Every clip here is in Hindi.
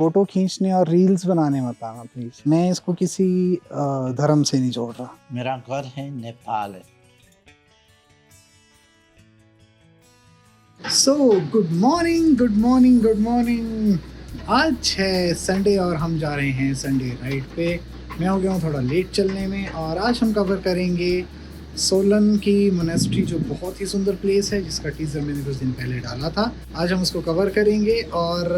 फोटो खींचने और रील्स बनाने मत आना प्लीज। मैं इसको किसी धर्म से नहीं जोड़ रहा। मेरा घर है Nepal. So good morning good morning good morning. आज है संडे और हम जा रहे हैं संडे राइड पे। मैं हो गया हूँ थोड़ा लेट चलने में और आज हम कवर करेंगे सोलन की मोनेस्ट्री, जो बहुत ही सुंदर प्लेस है जिसका टीजर मैंने कुछ दिन पहले डाला था। आज हम उसको कवर करेंगे और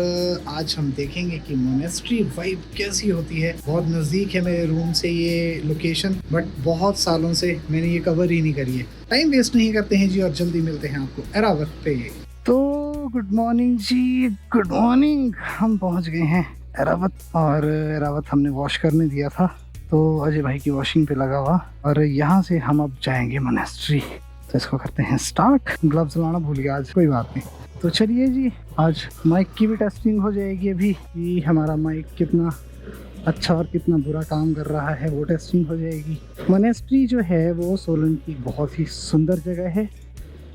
आज हम देखेंगे कि मोनेस्ट्री वाइब कैसी होती है। बहुत नज़दीक है मेरे रूम से ये लोकेशन, बट बहुत सालों से मैंने ये कवर ही नहीं करी है। टाइम वेस्ट नहीं करते हैं जी और जल्दी मिलते हैं आपको एरावत पे। तो गुड मॉर्निंग जी, गुड मॉर्निंग। हम पहुंच गए हैं एरावत और एरावत हमने वॉश करने दिया था तो अजय भाई की वॉशिंग पे लगा हुआ, और यहाँ से हम अब जाएंगे मोनेस्ट्री। तो इसको करते हैं स्टार्ट। ग्लव्स लाना भूल गया आज, कोई बात नहीं। तो चलिए जी, आज माइक की भी टेस्टिंग हो जाएगी अभी कि हमारा माइक कितना अच्छा और कितना बुरा काम कर रहा है, वो टेस्टिंग हो जाएगी। मोनेस्ट्री जो है वो सोलन की बहुत ही सुंदर जगह है।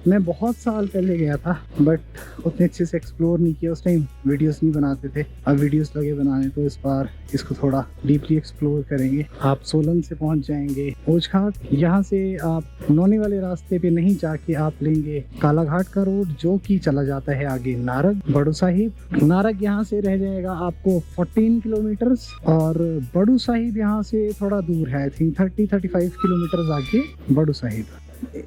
मैं बहुत साल पहले गया था बट उतने अच्छे से एक्सप्लोर नहीं किया। उस टाइम वीडियोस नहीं बनाते थे, अब वीडियोस लगे बनाने, तो इस बार इसको थोड़ा डीपली एक्सप्लोर करेंगे। आप सोलन से पहुंच जाएंगे ओछघाट। यहाँ से आप नौनी वाले रास्ते पे नहीं जाके आप लेंगे कालाघाट का रोड, जो कि चला जाता है आगे नारग बड़ू साहिब। नारग यहाँ से रह जाएगा आपको 14 किलोमीटर और बड़ू साहिब यहाँ से थोड़ा दूर है, आई थिंक 30-35 किलोमीटर आगे बड़ू साहिब।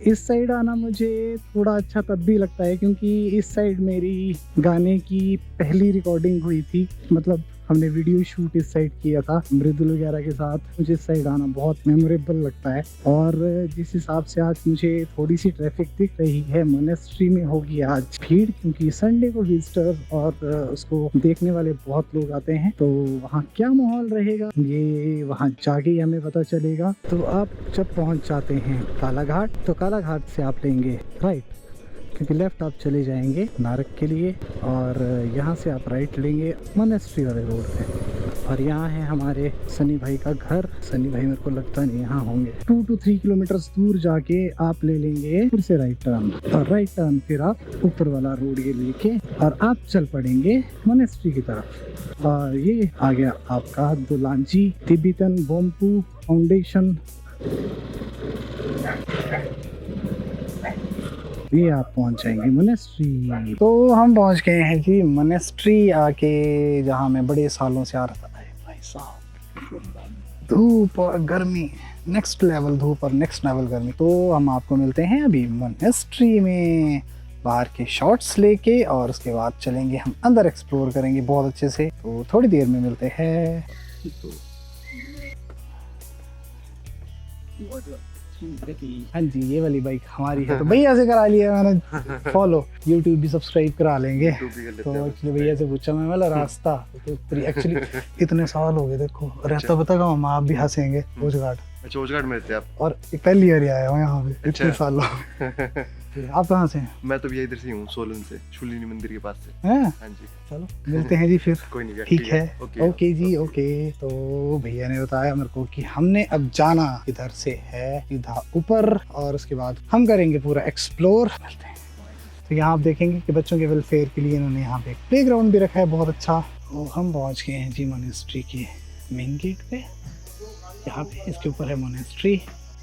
इस साइड आना मुझे थोड़ा अच्छा तब भी लगता है क्योंकि इस साइड मेरी गाने की पहली रिकॉर्डिंग हुई थी, मतलब हमने वीडियो शूट इस साइड किया था मृदुल वगैरह के साथ। मुझे इस साइड आना बहुत मेमोरेबल लगता है। और जिस हिसाब से आज मुझे थोड़ी सी ट्रैफिक दिख रही है, मोनेस्ट्री में होगी आज भीड़ क्योंकि संडे को विजिटर और उसको देखने वाले बहुत लोग आते हैं। तो वहाँ क्या माहौल रहेगा ये वहाँ जाके ही हमें पता चलेगा। तो आप जब पहुँच जाते हैं कालाघाट, तो कालाघाट से आप लेंगे राइट, क्योंकि लेफ्ट आप चले जाएंगे नारक के लिए और यहाँ से आप राइट लेंगे मोनेस्ट्री वाले रोड पे। और यहाँ है हमारे सनी भाई का घर। सनी भाई मेरे को लगता नहीं यहाँ होंगे। 2 to 3 किलोमीटर दूर जाके आप ले लेंगे फिर से राइट टर्न, और राइट टर्न फिर आप ऊपर वाला रोड ये लेके और आप चल पड़ेंगे मोनेस्ट्री की तरफ। और ये आ गया आपका दुलांजी तिब्बतन बोम्पू फाउंडेशन। ये आप पहुंच जाएंगे मोनेस्ट्री। तो हम पहुंच गए हैं जी मोनेस्ट्री आके, जहां मैं बड़े सालों से आ रहा था। भाई साहब, धूप और गर्मी, नेक्स्ट लेवल धूप और नेक्स्ट लेवल गर्मी। तो हम आपको मिलते हैं अभी मोनेस्ट्री में बाहर के शॉट्स लेके, और उसके बाद चलेंगे हम अंदर, एक्सप्लोर करेंगे बहुत अच्छे से। तो थोड़ी देर में मिलते हैं। हाँ जी, ये वाली बाइक हमारी है, तो भैया से करा लिया मैंने फॉलो। यूट्यूब भी सब्सक्राइब करा लेंगे। तो एक्चुअली भैया से पूछा मैं, वाला रास्ता तो एक्चुअली इतने साल हो गए देखो रहता, पता कहाँ हम, आप भी हंसेंगे। ओछघाट। अच्छा, ओछघाट में रहते आप? और पहली बार आया हूँ यहाँ पे इतने सालों। आप कहाँ से हैं? मैं तो भैया इधर से हूँ, सोलन से, शूलिनी मंदिर के पास से। हैं? हाँ जी। चलो मिलते हैं जी फिर। कोई नहीं, ठीक है। ओके जी, ओके। तो भैया ने बताया मेरे को कि हमने अब जाना इधर से है सीधा ऊपर, और उसके बाद हम करेंगे पूरा एक्सप्लोर। मिलते हैं। तो यहाँ आप देखेंगे कि बच्चों के वेलफेयर के लिए इन्होंने यहाँ पे प्लेग्राउंड भी रखा है बहुत अच्छा। तो हम पहुँच गए हैं जी मोनेस्ट्री के मेन गेट पे। यहाँ पे इसके ऊपर है मोनेस्ट्री।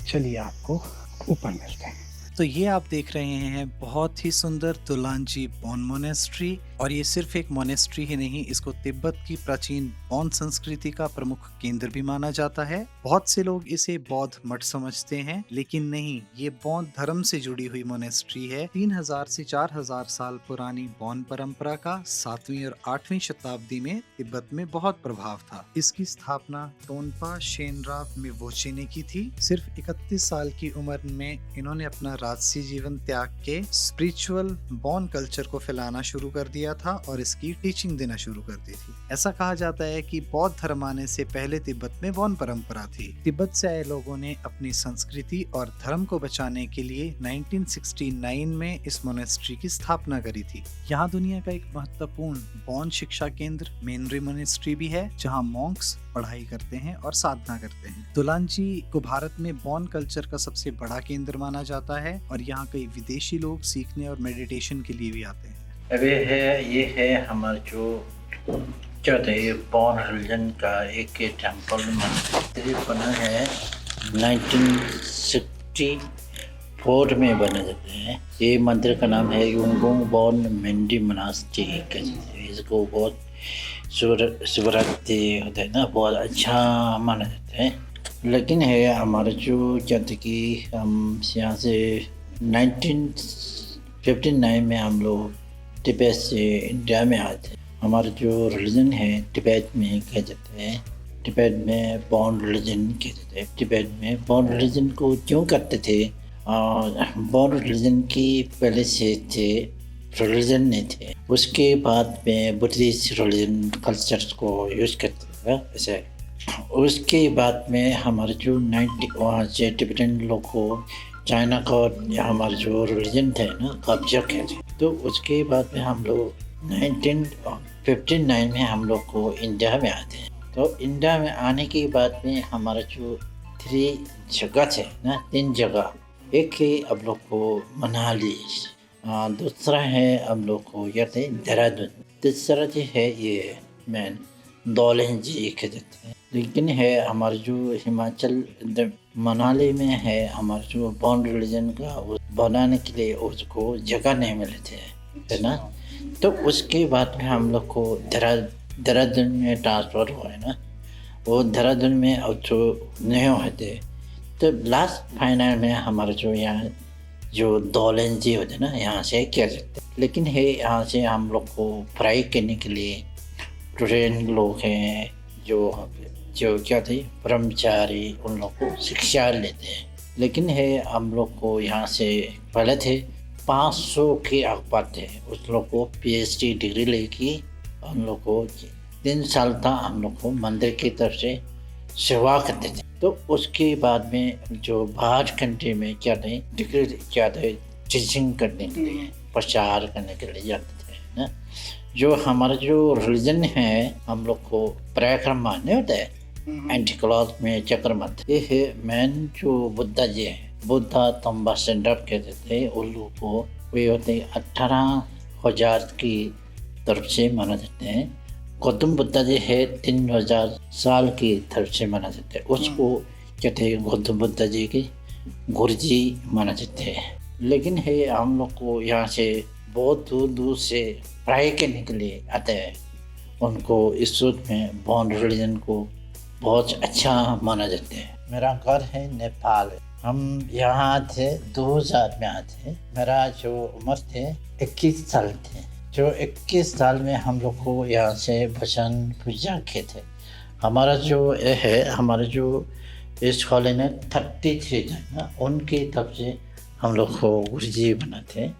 चलिए आपको ऊपर मिलते हैं। तो ये आप देख रहे हैं बहुत ही सुंदर दुलांजी बौन मोनेस्ट्री, और ये सिर्फ एक मोनेस्ट्री ही नहीं, इसको तिब्बत की प्राचीन बौन संस्कृति का प्रमुख केंद्र भी माना जाता है। बहुत से लोग इसे बौद्ध मठ समझते हैं, लेकिन नहीं, ये बौद्ध धर्म से जुड़ी हुई मोनेस्ट्री है। 3000 से 4000 साल पुरानी बौन परंपरा का 7वीं और 8वीं शताब्दी में तिब्बत में बहुत प्रभाव था। इसकी स्थापना टोनपा शेनराव मिवोचे ने की थी। सिर्फ 31 साल की उम्र में इन्होंने अपना राजसी जीवन त्याग के स्पिरिचुअल बौन कल्चर को फैलाना शुरू कर दिया था और इसकी टीचिंग देना शुरू कर दी थी। ऐसा कहा जाता है कि बौद्ध धर्म आने से पहले तिब्बत में बौन परंपरा थी। तिब्बत से आए लोगों ने अपनी संस्कृति और धर्म को बचाने के लिए 1969 में इस मोनेस्ट्री की स्थापना करी थी। यहाँ दुनिया का एक महत्वपूर्ण बौन शिक्षा केंद्र मेनरी मोनेस्ट्री भी है, जहाँ मॉन्क्स पढ़ाई करते हैं और साधना करते हैं। दुलांजी को भारत में बौन कल्चर का सबसे बड़ा केंद्र माना जाता है और यहाँ कई विदेशी लोग सीखने और मेडिटेशन के लिए भी आते हैं। अबे है, ये है हमारा जो क्या था ये बॉन रिलीजन का एक टेम्पल मंदिर बना है 1964 में बना जाते हैं। ये मंदिर का नाम है युंगोंग बॉन मेंडी मनास्ट्री। इसको बहुत शिवरात्रि होता है ना, बहुत अच्छा माना जाता है। लेकिन है हमारा जो कहते कि हम यहाँ से 1959 में हम लोग तिब्बत से इंडिया में आए थे। हमारा जो रिलीजन है तिब्बत में कह जाते हैं, तिब्बत में बॉन रिलीजन कहते थे। तिब्बत में बॉन रिलीजन को क्यों करते थे? बॉन रिलीजन की पहले से थे, रिलीजन नहीं थे। उसके बाद में बुद्धिस्ट रिलीजन कल्चर्स को यूज़ करते थे ऐसे। उसके बाद में हमारे जो 90 वहाँ से तिब्बतन लोग को चाइना का हमारा जो रिलीजन थे ना कब्जा किया थे। तो उसके बाद में हम लोग 1959 में हम लोग को इंडिया में आते हैं। तो इंडिया में आने के बाद में हमारा जो 3 जगह थे ना, 3 जगह, एक है हम लोग को मनाली, दूसरा है हम लोग को ये थे देहरादून, तीसरा जो है ये मैन डोलहंजी कहते हैं। लेकिन है हमारे जो हिमाचल मनाली में है हमारे जो बॉन रिलीजन का बनाने के लिए उसको जगह नहीं मिले थे, है ना। तो उसके बाद में हम लोग को देहरादून में ट्रांसफ़र हुआ है ना। वो देहरादून में अब जो नहीं हुए थे, तो लास्ट फाइनल में हमारा जो यहाँ जो डोलहंजी होते ना यहाँ से किया जाता है। लेकिन है यहाँ से हम लोग को पढ़ाई करने के लिए स्टूडेंट लोग हैं जो क्या थे ब्रह्मचारी, उन लोग को शिक्षा लेते हैं। लेकिन है हम लोग को यहाँ से पहले थे 500 के आसपास थे, उस लोग को PhD डिग्री लेके हम लोग को 3 साल था हम लोग को मंदिर की तरफ से सेवा करते थे। तो उसके बाद में जो बाहर कंट्री में क्या थे डिग्री क्या थे टीचिंग करने के लिए, प्रचार करने के लिए जाते थे ना। जो हमारा जो रिलीजन है हम लोग को पराक्रम मानने होता है, एंटी क्लॉथ में चक्र मत, ये है मेन जो बुद्धा जी है, बुद्धा तंबा सेंटर कहते थे। उन लोग को वे होते 18,000 की तरफ से माना जाते हैं। गौतम बुद्धा जी है 3,000 साल की तरफ से माना जाते हैं। उसको कहते हैं गौतम बुद्धा जी के गुरु जी माना जाते हैं। लेकिन है हम लोग को यहाँ से बहुत दूर दूर से पढ़ाई करने के लिए आते हैं। उनको इस सूट में बॉन रिलीजन को बहुत अच्छा माना जाता है। मेरा घर है नेपाल। हम यहाँ थे 2000 में आए थे। मेरा जो उम्र थे 21 साल थे। जो 21 साल में हम लोग को यहाँ से भजन पूजा किए थे। हमारा जो ये है हमारे जो इस कॉलेज में 33 थे ना, उनकी तरफ से हम लोग को गुरुजी बनाते,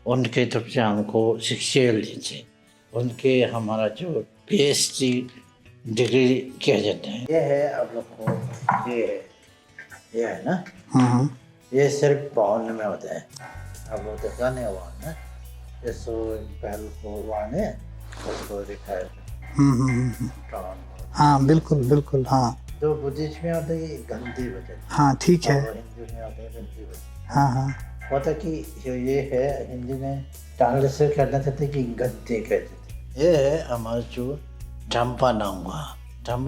उनके तरफ से हमको शिक्षा ली थी। उनके हमारा जो PhD डिग्री किया जाता है। ये है आप लोग को ये है ना, ये सिर्फ बाउन में होता है। आप लोग देखा नहीं हुआ ना, इसको पहल को वाने उसको दिखाया। हाँ बिल्कुल बिल्कुल। हाँ तो बुद्धिस्ट में होता है गंदी वजह, हाँ ठीक है। हिंदू में होता है गंदी वजह। हाँ हाँ होता कि ये है हिंदी में टांगले से कहना चाहते कि गद्दे कहते थे। ये है हमारा जो ढम्पा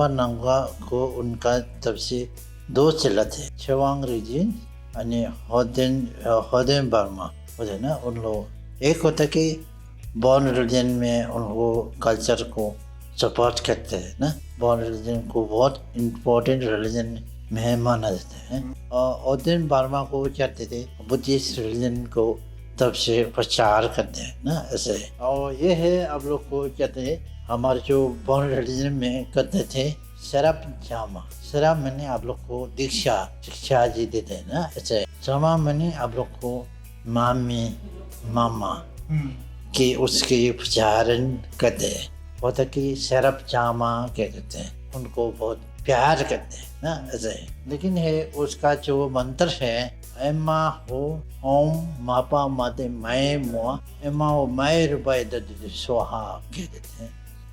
नांगवा को उनका तब से 2 चला थे, छवांग रीजन यानी होदेन बर्मा होते ना। उन लोग एक होता कि बॉन रिलीजन में उनको कल्चर को सपोर्ट करते हैं ना। बॉन रिलीजन को बहुत इम्पोर्टेंट रिलीजन में माना जाता है। और होदेन बर्मा को चाहते थे बुद्धिस्ट रिलीजन को तब से प्रचार करते हैं ना ऐसे। और ये है आप लोग को कहते हैं हमारे जो बॉन रिलीजन में करते थे शराब जामा। शराब मैंने आप लोग को दीक्षा शिक्षा जी देते हैं ना ऐसे। जामा मैंने आप लोग को मामी मामा कि उसके प्रचारण करते हैं। होता कि शराब जामा कहते हैं, उनको बहुत प्यार करते हैं ना ऐसे। लेकिन है उसका जो मंत्र है एमा हो ओम मापा माते मैं मुआ एमा हो मैं रुपये दे स्वाहा कहते हैं।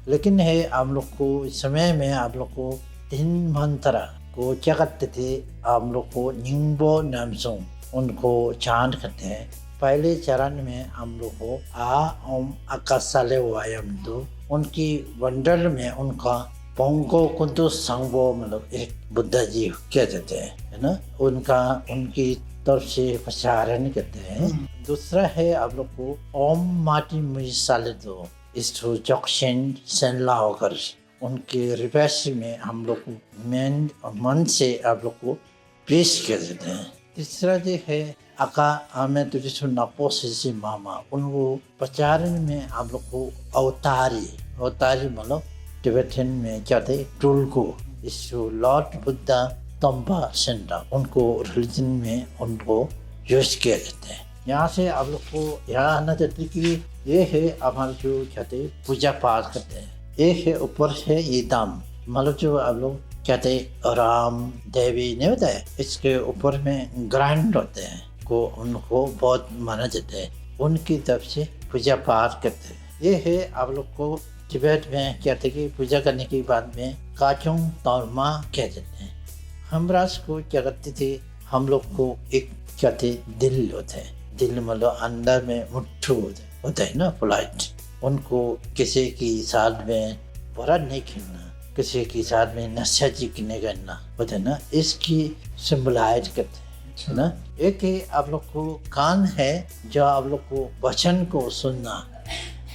लेकिन है आप लोग को इस समय में आप लोग को 3 मंत्र को क्या करते थे, आप लोग को निंबो नामसों उनको चांद करते हैं। पहले चरण में हम लोग को आ ओम आकाशाले वायम दो उनकी वंडर में उनका पोंगो कुंतु संगो मतलब एक बुद्धा जी क्या कहते हैं, है ना, उनका उनकी तरफ से प्रचारण करते हैं। दूसरा है आप लोग को ओम माटी मुझे साले दो इस्टो जॉक्शन सेन लाओ कर, उनके रिवर्स में हम लोग को मेन मन से आप लोग को पेश कर देते हैं। तीसरा जो है आका हमें तुझे सुनना पोसे मामा, उनको प्रचारण में आप लोग को अवतारी मतलब टिबेटन में क्या थे टुल्को, इसको लॉर्ड बुद्धा तंबा सेंडा, उनको रिलीजन में उनको यूज किया जाता है। यहाँ से आप लोग को यहाँ आना चाहते कि ये है हमारे जो कहते पूजा पाठ करते हैं। एक है ऊपर है ये दाम मतलब जो आप लोग कहते राम देवी नहीं होता है, इसके ऊपर में ग्रैंड होते हैं को उनको बहुत माना जाता है, उनकी तरफ से पूजा पाठ करते हैं। ये है आप लोग को तिब्बत में कहते कि पूजा करने के बाद में काचोंग तौरमा कह जाते हैं। हम राज को क्या करते थे, हम लोग को एक कहते दिल होता है, दिल मतलब अंदर में मुट्ठू होता है ना पोलाइट, उनको किसी की साथ में बुरा नहीं खेलना, किसी के साथ में नशा जी नहीं करना होता है ना, इसकी सिंबलाइज करते हैं ना। एक ही आप लोग को कान है जो आप लोग को वचन को सुनना,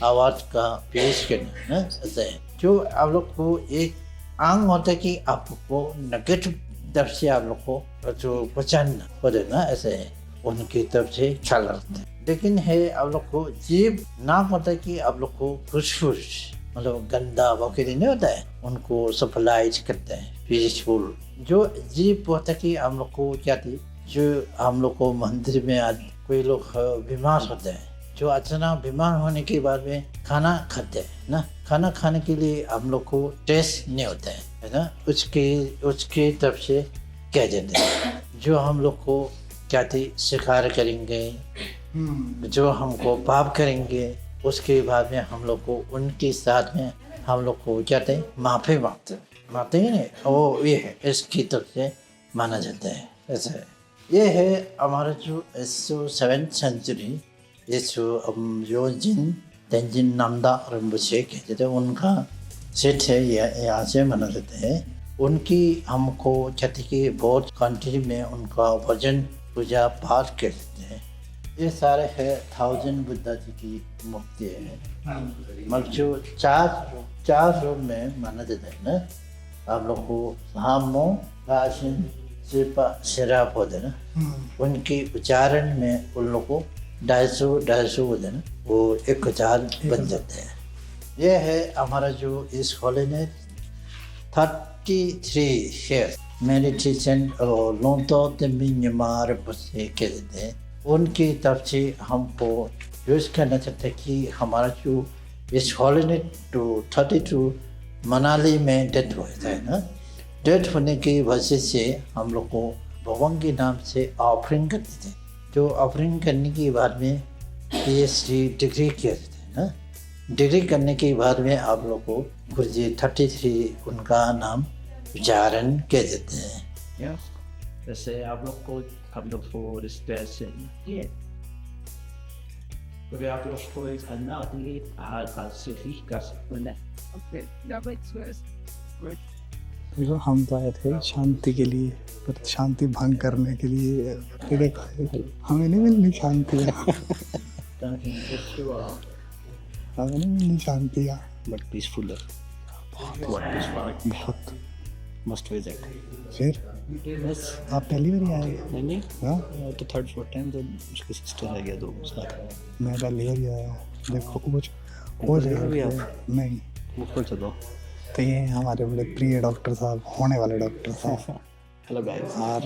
आवाज का पेश करना ना, ऐसे जो आप लोग को एक आंग होता है कि आपको नेगेटिव तरफ से आप लोग को जो वचन होते है ना, ऐसे उनकी तरफ से ख्याल रखते हैं। लेकिन है आप लोग को जीव नाक होता है कि आप लोग को खुशफुश मतलब गंदा वगैरह नहीं होता है, उनको सप्लाइज करते हैं पीसफुल। जो जीव होता है कि हम लोग को क्या थी, जो हम लोग को मंदिर में आज कोई लोग बीमार होते हैं, जो अचानक बीमार होने के बाद में खाना खाते हैं ना, खाना खाने के लिए हम लोग को टेस्ट नहीं होता है ना, उसके तरफ से कह देते हैं जो हम लोग को क्या थी शिकार करेंगे, जो हमको पाप करेंगे, उसके बाद में हम लोग को उनके साथ में हम लोग को क्या थे माफी मांगते हैं ना, वो ये है इसकी तरफ से माना जाता है। ऐसा है, ये है हमारा जो 7th सेंचुरी जो जिन तेंजिन नामदा रिम्पोचे कहते थे, उनका सेट है, यहाँ से माना जाता है। उनकी हमको कहते कि बहुत कंट्री में उनका भजन पूजा पाठ करते हैं। ये सारे है 1000 बुद्धा जी की मूर्ति है, मतलब जो चार रूप में माना जाता है ना, आप लोग को हामो राशन सिराप होते ना, उनकी उच्चारण में उन लोग को 250 होते ना, वो 1000 बन जाते हैं। ये है हमारा जो इस हॉल ने 33 शेयर मेडिटेशन और लोंतो तमिन्यमार बसे कहते हैं, उनकी तरफ से हमको यूज करना चाहते हैं कि हमारा जो इस हॉल ने 32 मनाली में डेथ हुआ था ना, डेथ होने की वजह से हम लोग को भगवान के नाम से ऑफरिंग करते थे, जो ऑफरिंग करने के बाद में PhD डिग्री किया जाता है ना, डिग्री करने के बाद में आप लोग को गुरुजी 33 उनका नाम उच्चारण कह देते हैं। जैसे आप लोग को हम लोग को रिस्पेक्शन कभी आप लोग को एक अन्ना अपनी हाल से ही कर सकते हैं। देखो हम तो आए थे शांति के लिए, पर शांति भंग करने के लिए हमें नहीं मिलनी शांति, हमें नहीं मिलनी शांति। बट पीसफुल बहुत मस्त विजिट। फिर बस आप पहली बार आए? नहीं हाँ तो 3rd-4th टाइम तो उसकी सिस्टर आ गया 2 साथ। मैं पहली बार आया। देखो कुछ हो जाएगा नहीं ऊपर चलो। तो ये हमारे बड़े प्रिय डॉक्टर साहब, होने वाले डॉक्टर साहब। Hello guys. और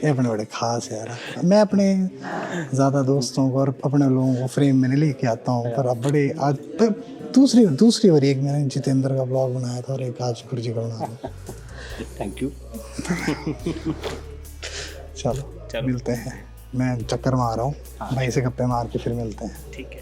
ये अपने बड़े खास है यार। मैं अपने ज़्यादा दोस्तों को और अपने लोगों को फ्रेम में नहीं लेके आता हूँ, पर अब बड़े आज दूसरी बार एक मैंने जितेंद्र का ब्लॉग बनाया था और एक आज गुरुजी का बनाया था। Thank you. चलो मिलते हैं, मैं चक्कर मार रहा हूँ भाई से, गप्पे मार के फिर मिलते हैं। ठीक है।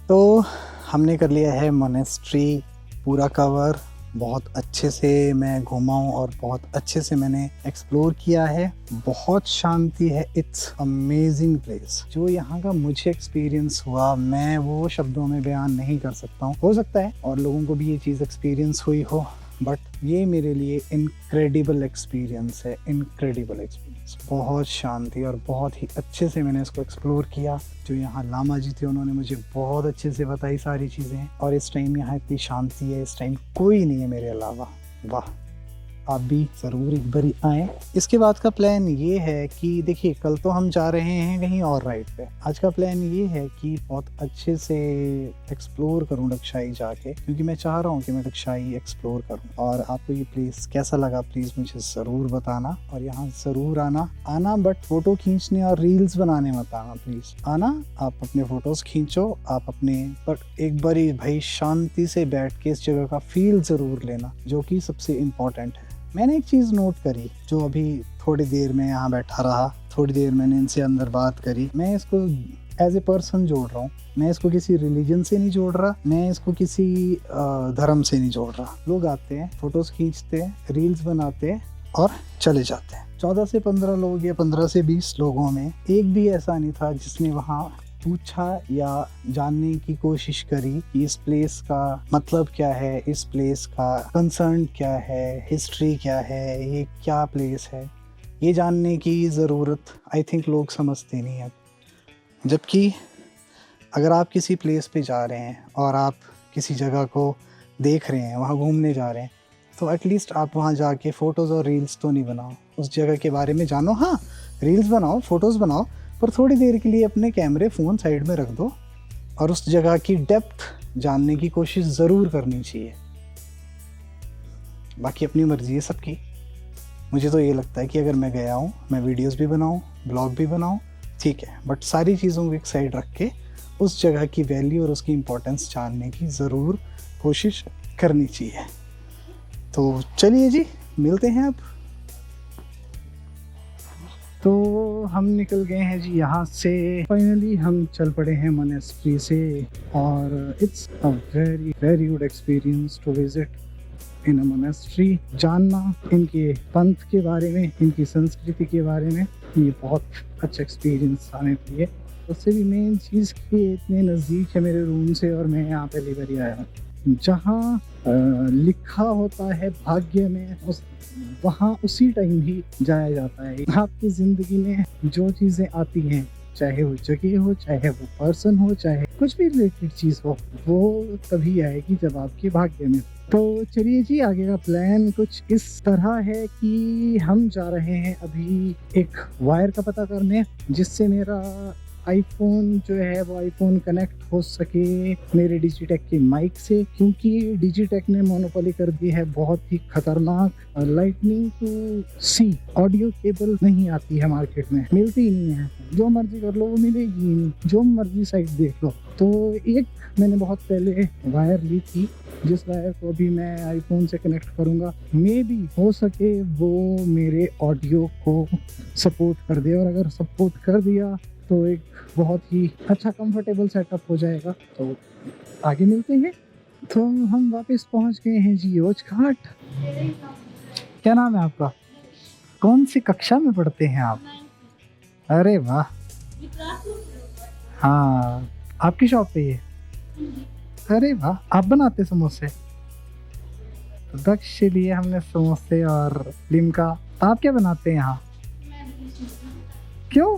तो हमने कर लिया है मोनेस्ट्री पूरा कवर, बहुत अच्छे से मैं घूमा हूँ और बहुत अच्छे से मैंने एक्सप्लोर किया है। बहुत शांति है, इट्स अमेजिंग प्लेस। जो यहाँ का मुझे एक्सपीरियंस हुआ मैं वो शब्दों में बयान नहीं कर सकता हूँ। हो सकता है और लोगों को भी ये चीज़ एक्सपीरियंस हुई हो, बट ये मेरे लिए इनक्रेडिबल एक्सपीरियंस है, इनक्रेडिबल एक्सपीरियंस। बहुत शांति और बहुत ही अच्छे से मैंने इसको एक्सप्लोर किया। जो यहाँ लामा जी थे उन्होंने मुझे बहुत अच्छे से बताई सारी चीज़ें, और इस टाइम यहाँ इतनी शांति है, इस टाइम कोई नहीं है मेरे अलावा। वाह, आप भी ज़रूर एक बारी आएँ। इसके बाद का प्लान ये है कि देखिए कल तो हम जा रहे हैं कहीं और राइड पे। आज का प्लान ये है कि बहुत अच्छे से एक्सप्लोर करूं डकशाई जाके, क्योंकि मैं चाह रहा हूं कि मैं डकशाई एक्सप्लोर करूं। और आपको ये प्लेस कैसा लगा प्लीज़ मुझे ज़रूर बताना, और यहाँ ज़रूर आना बट फ़ोटो खींचने और रील्स बनाने मत आना प्लीज़। आना, आप अपने फ़ोटोज़ खींचो आप अपने, बट एक बारी भाई शांति से बैठ के इस जगह का फील ज़रूर लेना, जो कि सबसे इम्पोर्टेंट है। मैंने एक चीज़ नोट करी, जो अभी थोड़ी देर में यहाँ बैठा रहा, थोड़ी देर मैंने इनसे अंदर बात करी, मैं इसको एज ए पर्सन जोड़ रहा हूँ। मैं इसको किसी रिलीजन से नहीं जोड़ रहा, मैं इसको किसी धर्म से नहीं जोड़ रहा। लोग आते हैं, फोटोज़ खींचते हैं, रील्स बनाते हैं और चले जाते हैं। 14 से 15 लोग या 15 से 20 लोगों में एक भी ऐसा नहीं था जिसने वहाँ पूछा या जानने की कोशिश करी कि इस प्लेस का मतलब क्या है, इस प्लेस का कंसर्न क्या है, हिस्ट्री क्या है, ये क्या प्लेस है, ये जानने की ज़रूरत आई थिंक लोग समझते नहीं हैं। जबकि अगर आप किसी प्लेस पे जा रहे हैं और आप किसी जगह को देख रहे हैं, वहाँ घूमने जा रहे हैं, तो एटलीस्ट आप वहाँ जाके फ़ोटोज़ और रील्स तो नहीं बनाओ, उस जगह के बारे में जानो। हाँ, रील्स बनाओ, फ़ोटोज़ बनाओ, पर थोड़ी देर के लिए अपने कैमरे फ़ोन साइड में रख दो और उस जगह की डेप्थ जानने की कोशिश ज़रूर करनी चाहिए। बाकी अपनी मर्ज़ी है सबकी। मुझे तो ये लगता है कि अगर मैं गया हूँ, मैं वीडियोस भी बनाऊँ, ब्लॉग भी बनाऊँ, ठीक है, बट सारी चीज़ों को एक साइड रख के उस जगह की वैल्यू और उसकी इम्पोर्टेंस जानने की ज़रूर कोशिश करनी चाहिए। तो चलिए जी, मिलते हैं अब। तो हम निकल गए हैं जी यहाँ से, फाइनली हम चल पड़े हैं मोनेस्ट्री से, और it's a very very good experience to visit in a monastery. जानना इनके पंथ के बारे में, इनकी संस्कृति के बारे में, ये बहुत अच्छा एक्सपीरियंस था मेरे लिए। उससे भी मेन चीज़ कि इतने नज़दीक है मेरे रूम से, और मैं यहाँ पहली बार आया हूँ। जहाँ लिखा होता है भाग्य में, वहाँ उसी टाइम ही जाया जाता है। आपकी ज़िंदगी में जो चीज़ें आती हैं, चाहे वो जगह हो, चाहे वो पर्सन हो, चाहे कुछ भी रिलेटेड चीज़ हो, वो तभी आएगी जब आपके भाग्य में। तो चलिए जी, आगे का प्लान कुछ इस तरह है कि हम जा रहे हैं अभी एक वायर का पता करने, जिससे मेरा आईफोन जो है वो आईफोन कनेक्ट हो सके मेरे डिजिटेक के माइक से, क्योंकि डिजिटेक ने मोनोपोली कर दी है बहुत ही खतरनाक lightning to C audio cable नहीं आती है मार्केट में, मिलती ही नहीं है। जो मर्जी कर लो वो मिलेगी ही नहीं, जो मर्जी साइट देख लो। तो एक मैंने बहुत पहले वायर ली थी, जिस वायर को अभी मैं आईफोन से कनेक्ट करूंगा, मे बी हो सके वो मेरे ऑडियो को सपोर्ट कर दे, और अगर सपोर्ट कर दिया तो एक बहुत ही अच्छा कंफर्टेबल सेटअप हो जाएगा। तो आगे मिलते हैं। तो हम वापस पहुंच गए हैं जी योज घाट। क्या नाम है आपका? कौन सी कक्षा में पढ़ते हैं आप? अरे वाह, हाँ, आपकी शॉप पे ये? अरे वाह, आप बनाते समोसे? तो दक्ष के लिए हमने समोसे और लिमका। आप क्या बनाते हैं यहाँ? क्यों?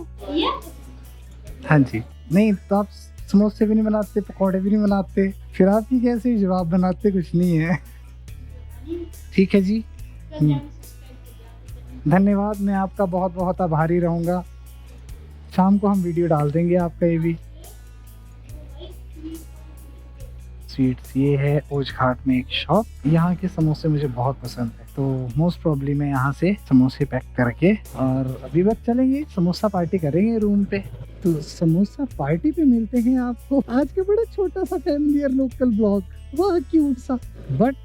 हाँ जी, नहीं तो आप समोसे भी नहीं बनाते, पकौड़े भी नहीं बनाते, फिर आप ही कैसे जवाब बनाते? कुछ नहीं है। ठीक है जी, धन्यवाद, मैं आपका बहुत बहुत आभारी रहूँगा। शाम को हम वीडियो डाल देंगे आपका ये भी। स्वीट्स, ये है ओज घाट में एक शॉप। यहाँ के समोसे मुझे बहुत पसंद है, तो मोस्ट प्रॉब्ली मैं यहाँ से समोसे पैक करके और अभी बस चलेंगे, समोसा पार्टी करेंगे रूम पे। तो समोसा पार्टी पे मिलते हैं आपको। आज का बड़ा छोटा सा फैमिली और लोकल ब्लॉग, वाह क्यूट सा, बट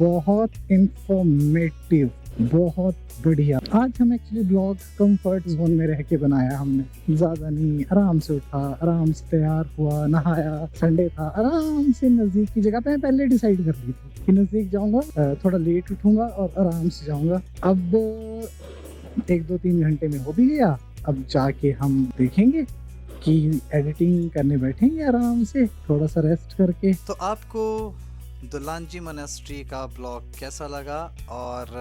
बहुत इंफॉर्मेटिव, बहुत बढ़िया। आज हम एक्चुअली ब्लॉग कंफर्ट जोन में रह के बनाया हमने, ज़्यादा नहीं, आराम से उठा, आराम से तैयार हुआ, नहाया, संडे था, आराम से नज़दीक की जगह पे पहले डिसाइड कर ली थी। के नज़दीक जाऊंगा, थोड़ा लेट उठूंगा और आराम से जाऊंगा। अब 1-2-3 घंटे में हो भी गया। अब जाके हम देखेंगे कि एडिटिंग करने बैठेंगे आराम से, थोड़ा सा रेस्ट करके। तो आपको दुलांजी मोनेस्ट्री का ब्लॉग कैसा लगा और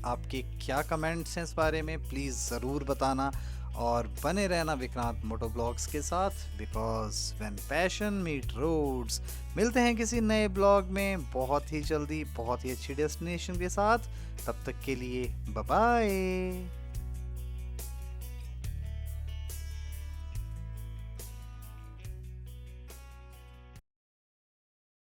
आपके क्या कमेंट्स हैं इस बारे में, प्लीज़ ज़रूर बताना और बने रहना विक्रांत मोटो ब्लॉग्स के साथ, because when passion meet roads. मिलते हैं किसी नए ब्लॉग में बहुत ही जल्दी, बहुत ही अच्छी डेस्टिनेशन के साथ। तब तक के लिए बाय बाय।